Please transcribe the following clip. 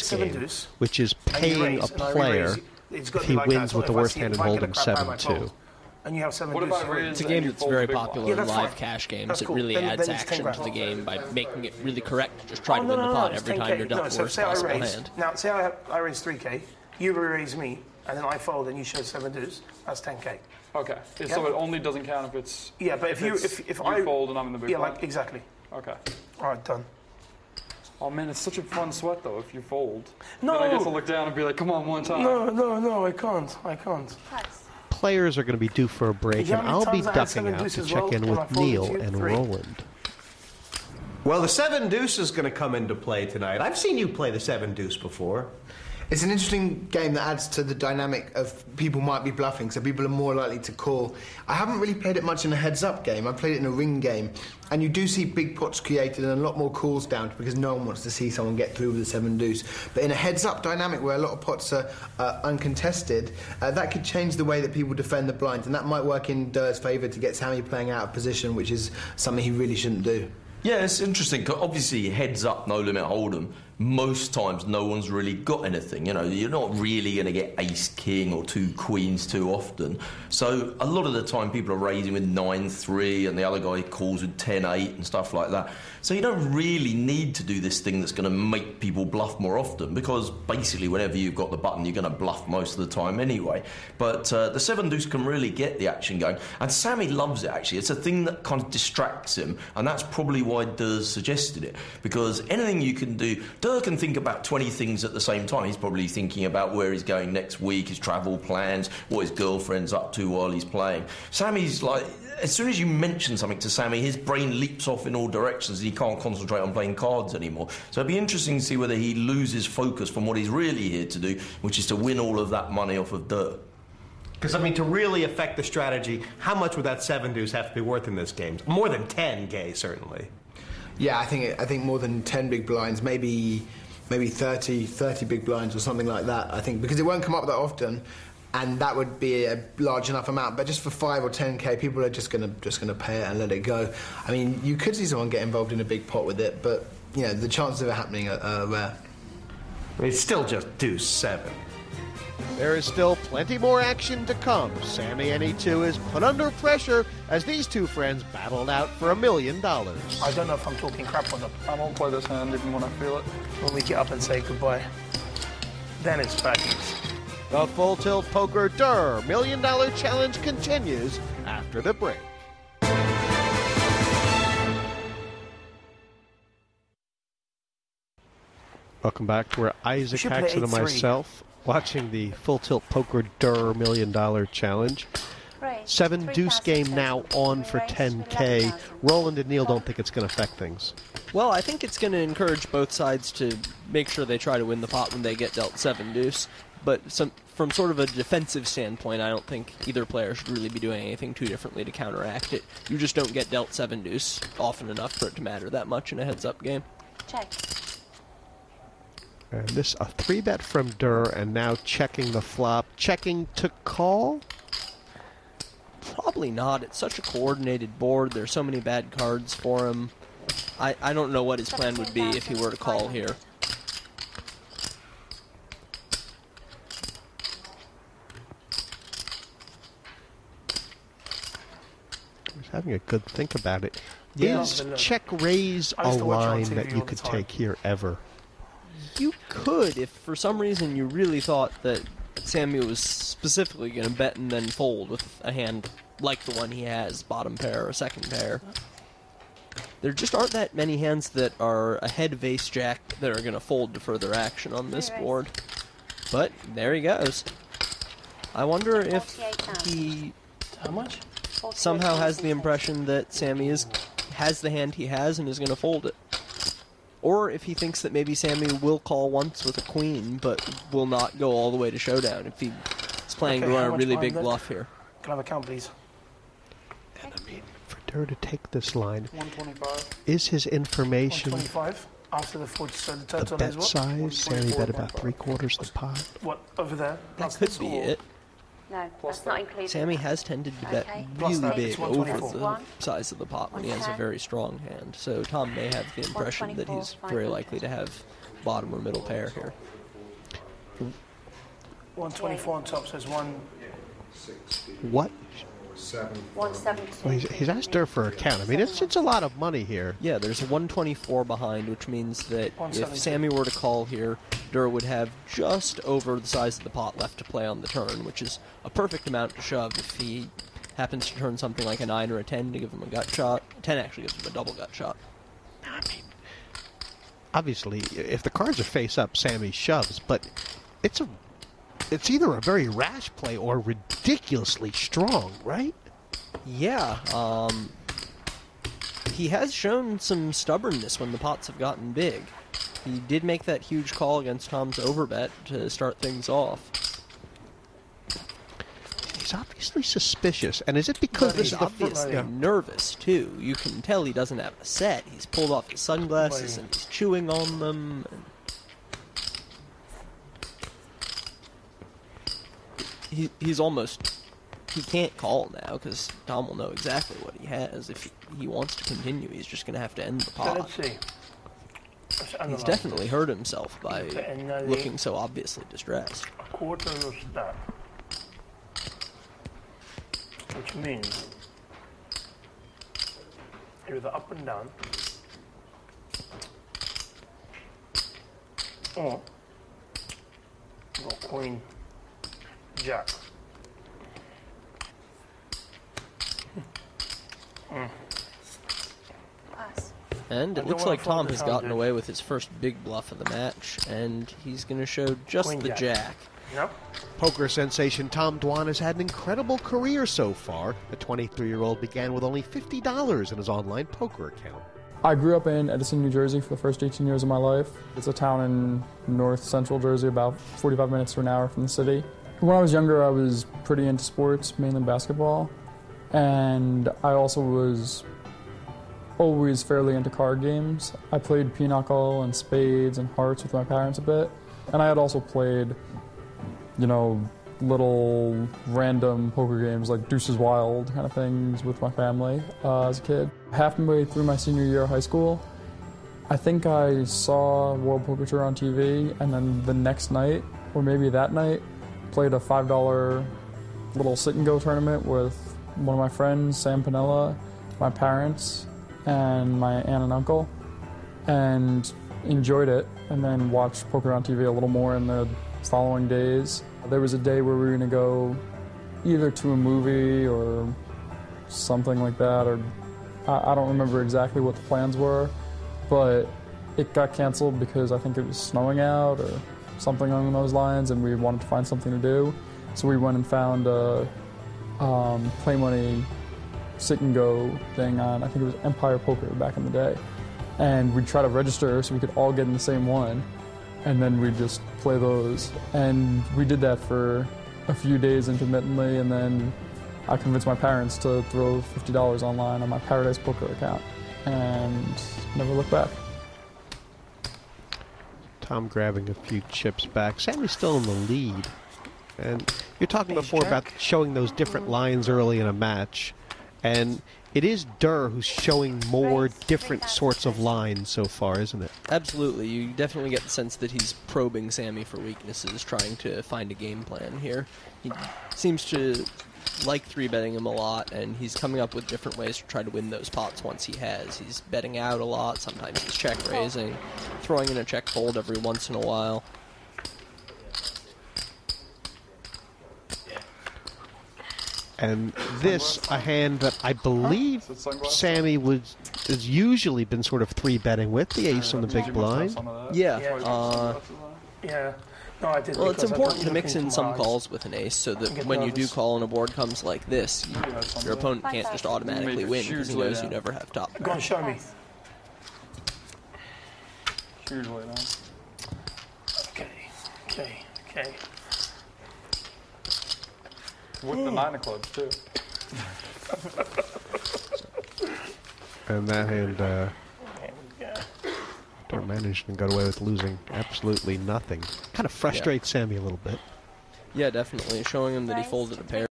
deuce game, which is paying a player if he wins with the worst hand and holding 7-2. And you have 7 what deuce. about It's a game that's very popular in live fine. cash games. That's It cool. really Then adds it's 10 action grand. to the game by making it really correct. Just try to win the pot every time you're dealt the worst possible hand. Now, say I raise 3k, you raise me, and then I fold and you show 7 deuce, that's 10k. Okay, so it only doesn't count if it's... Yeah, but if I fold and I'm in the big yeah, blind? like, exactly. Okay. All right, done. Oh man, it's such a fun sweat though if you fold. No. Then I get to look down and be like, come on, one time. No, I can't. Players are going to be due for a break, and I'll be ducking out to check in with Neil and Roland. Well, the 7 deuce is going to come into play tonight. I've seen you play the 7 deuce before. It's an interesting game that adds to the dynamic of people might be bluffing, so people are more likely to call. I haven't really played it much in a heads-up game. I played it in a ring game, and you do see big pots created and a lot more calls down because no one wants to see someone get through with the 7 deuce. But in a heads-up dynamic where a lot of pots are uncontested, that could change the way that people defend the blinds, and that might work in Durr's favour to get Sammy playing out of position, which is something he really shouldn't do. Yeah, it's interesting. Obviously, heads up, no limit hold'em. Most times, no one's really got anything. You know, you're not really going to get ace king or 2 queens too often. So a lot of the time, people are raising with 9-3, and the other guy calls with 10-8 and stuff like that. So you don't really need to do this thing that's going to make people bluff more often, because basically, whenever you've got the button, you're going to bluff most of the time anyway. But the 7 deuce can really get the action going, and Sammy loves it. Actually, it's a thing that kind of distracts him, and that's probably why Durr suggested it, because anything you can do, Durr can think about 20 things at the same time. He's probably thinking about where he's going next week, his travel plans, what his girlfriend's up to while he's playing. Sammy's like, as soon as you mention something to Sammy, his brain leaps off in all directions and he can't concentrate on playing cards anymore. So it'd be interesting to see whether he loses focus from what he's really here to do, which is to win all of that money off of Durr. Because, I mean, to really affect the strategy, how much would that 7 deuce have to be worth in this game? More than 10k, certainly. Yeah, I think more than 10 big blinds, maybe 30 big blinds or something like that, I think, because it won't come up that often, and that would be a large enough amount. But just for 5 or 10k, people are just gonna pay it and let it go. I mean, you could see someone get involved in a big pot with it, but you know the chances of it happening are rare. It's still just deuce 7. There is still plenty more action to come. Sammy and E2 is put under pressure as these two friends battled out for $1 million. I don't know if I'm talking crap or not. I won't play this hand even when I feel it. When we get up and say goodbye, then it's bad news. The Full Tilt Poker Durrr $1 Million Challenge continues after the break. Welcome back to where Isaac Haxon and myself watching the Full Tilt Poker Durrr $1 Million Challenge. 7 deuce game now on for 10k. Roland and Neil don't think it's going to affect things. Well, I think it's going to encourage both sides to make sure they try to win the pot when they get dealt 7 deuce. But from sort of a defensive standpoint, I don't think either player should really be doing anything too differently to counteract it. You just don't get dealt 7 deuce often enough for it to matter that much in a heads-up game. Check. And this a 3-bet from Durr, and now checking the flop. Checking to call? Probably not. It's such a coordinated board. There's so many bad cards for him. I don't know what his plan would be if he were to call here. He's having a good think about it. Yeah. Is check raise a line that you could take here ever? You could, if for some reason you really thought that Sammy was specifically going to bet and then fold with a hand like the one he has, bottom pair or second pair. There just aren't that many hands that are ahead of ace-jack that are going to fold to further action on this board. But there he goes. I wonder if he somehow has the impression that Sammy has the hand he has and is going to fold it. Or if he thinks that maybe Sammy will call once with a queen, but will not go all the way to showdown if he's playing to run a really big bluff here. Can I have a count, please? And I mean, for Durr to take this line, 125. is his information 125 after the 40, so the the total bet is what? size? Sammy bet about 3/4 the pot. What, over there? That Plus could this, be or- it. No, that's not included. Sammy has tended to bet Plus really that, big it's over 124. the size of the pot when he has a 110. very strong hand. So Tom may have the impression that he's very likely to have bottom or middle pair here. 124 on top says one. What? 172. Well, he's asked Durrrr for a count. I mean, it's a lot of money here. Yeah, there's a 124 behind, which means that if Sammy were to call here, Durrrr would have just over the size of the pot left to play on the turn, which is a perfect amount to shove if he happens to turn something like a 9 or a 10 to give him a gut shot. 10 actually gives him a double gut shot. I mean, obviously, if the cards are face up, Sammy shoves, but it's either a very rash play or ridiculously strong, right? Yeah, he has shown some stubbornness when the pots have gotten big. He did make that huge call against Tom's overbet to start things off. He's obviously suspicious, and is it because He's obviously nervous, too. You can tell he doesn't have a set. He's pulled off his sunglasses and he's chewing on them. He's almost... He can't call now because Tom will know exactly what he has. If he wants to continue, he's just going to have to end the pot. Let's see. He's definitely hurt himself by looking so obviously distressed. A quarter of that. Which means either up and down or you've got Queen Jack. And it looks like Tom has gotten away with his first big bluff of the match, and he's going to show just Queen the jack. Yep. Poker sensation Tom Dwan has had an incredible career so far. The 23-year-old began with only $50 in his online poker account. I grew up in Edison, New Jersey for the first 18 years of my life. It's a town in north central Jersey, about 45 minutes to an hour from the city. When I was younger, I was pretty into sports, mainly basketball. And I also was always fairly into card games. I played pinochle and spades and hearts with my parents a bit. And I had also played, you know, little random poker games like Deuces Wild kind of things with my family as a kid. Halfway through my senior year of high school, I think I saw World Poker Tour on TV, and then the next night, or maybe that night, played a $5 little sit-and-go tournament with one of my friends, Sam Pinella, my parents, and my aunt and uncle, and enjoyed it, and then watched poker on TV a little more in the following days. There was a day where we were going to go either to a movie or something like that, or I don't remember exactly what the plans were, but it got canceled because I think it was snowing out or something along those lines, and we wanted to find something to do. So we went and found a play money sit and go thing on, I think it was Empire Poker back in the day. And we'd try to register so we could all get in the same one, and then we'd just play those. And we did that for a few days intermittently, and then I convinced my parents to throw $50 online on my Paradise Poker account, and never looked back. Tom grabbing a few chips back. Sammy's still in the lead. And you're talking before about showing those different lines early in a match. And it is Durrrr who's showing more different sorts of lines so far, isn't it? Absolutely. You definitely get the sense that he's probing Sammy for weaknesses, trying to find a game plan here. He seems to like 3-betting him a lot, and he's coming up with different ways to try to win those pots once he has. He's betting out a lot, sometimes he's check-raising, throwing in a check fold every once in a while. And this, a hand that I believe Sammy has usually been sort of 3-betting with, the ace on the big blind. Yeah. Yeah. No, I did. Well, it's important to mix in some calls with an ace so that when you do call and a board comes like this, your opponent can't just automatically win because he knows you never have top pair. Go on, show me. Huge way down. Okay. With the 9 of clubs, too. And that hand, Durrrr managed and got away with losing absolutely nothing. Kind of frustrates Sammy a little bit. Yeah, definitely. Showing him that he folded a pair.